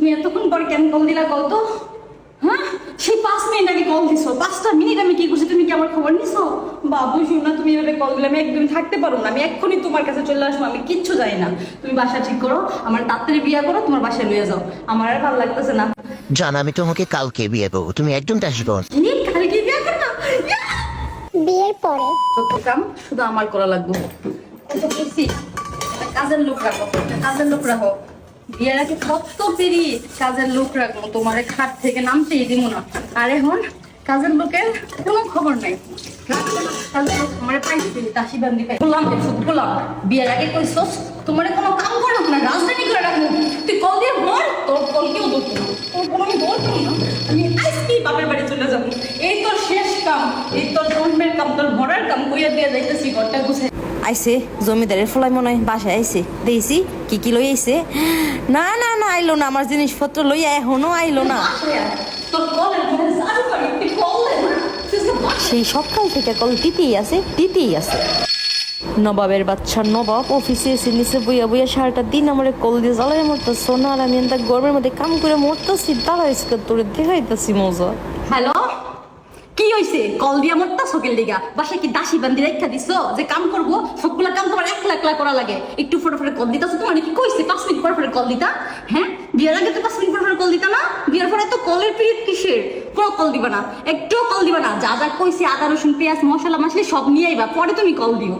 তুমি এতক্ষণ পর কেন কল দিলা কল তো? হ্যাঁ, সেই 5 মিনিট আগে কল দিছো। 5টা মিনিট আমি কি করছি তুমি কি আমার খবর নিছো? বাবু শোনা, তুমি এভাবে কল দিলে আমি একদম থাকতে পারবো না। আমি এক্ষুনি তোমার কাছে চলে আসবো, আমি কিচ্ছু জানি না। তুমি বাসা ঠিক করো, আমার তাড়াতাড়ি বিয়ে করো, তোমার বাসায় লইয়া যাও। আমার আর ভালো লাগতেছে না। জান, আমি তোমাকে কালকে বিয়ে করবো, তুমি একদম টেনশন করো না। কি কালকে বিয়ে করো? বিয়ের পরে যত কাম শুধু আমার করা লাগবে। কত খুশি, কাজের লোক রাখো, কাজের লোক রাখো। বিয়ের আগে কত পেরি কাজের লোক রাখবো, তোমার খাট থেকে নামতেই দিব না। আর এখন কাজের লোকের কোনো খবর নাই। কাজের লোক তোমার পাইছি দাসী বান্দি পাই বললাম, শুধু বললাম বিয়ের আগে কইছস তোমার কোনো কাম করো না, রাজধানী করে রাখবো। তুই কল দিয়ে বল, তোর কল কেউ ধরতো না, তোর কোনো আমি বলতো না। আমি আজকেই বাপের বাড়ি চলে যাবো। এই তোর শেষ কাম, এই তোর জন্মের কাম, তোর ভরার কাম কইয়া দিয়ে যাইতেছি ঘরটা গুছে। আইসে জমিদারের ফলাই মনে হয় বাসায় আইসে দেখছি কি লই আইসে। না না না, আইলো না, আমার জিনিসপত্র লইয়া এখনো আইলো না। তোর কলের মধ্যে চালু করি, তুই কল দে না। সেই সকাল থেকে কল দিতেই আছে। নবাবের বাচ্চা নবাব অফিসে এসে নিচে বইয়া বইয়া সারাটা দিন আমার কল দিয়ে জ্বালাই মরতো সোনা। আর আমি এত গরমের মধ্যে কাম করে মরতেছি, দাঁড়াইছে তোরে দেখাইতেছি মজা। হ্যালো, কি হইছে? কল দিয়া মরতা সকেল দিগা? বাসায় কি দাসী বান্দি রেখা দিছো যে কাম করবো? সবগুলা কাম তোমার একলা করা লাগে। একটু ফটোফটে কল দিতাছো, তোমার কি কইছে 5 মিনিট পরে কল দিতা? হ্যাঁ, বিয়ের আগে তো 5 মিনিট পরে কল দিতা না? বিয়ের পরে তো কলের পিরিয়ড কিসের? কোনো কল দিবা না, একটু কল দিবা না। যা যা কইছি আদা রসুন পেঁয়াজ মশলা মাছলি সব নিয়ে আইবা, পরে তুমি কল দিও।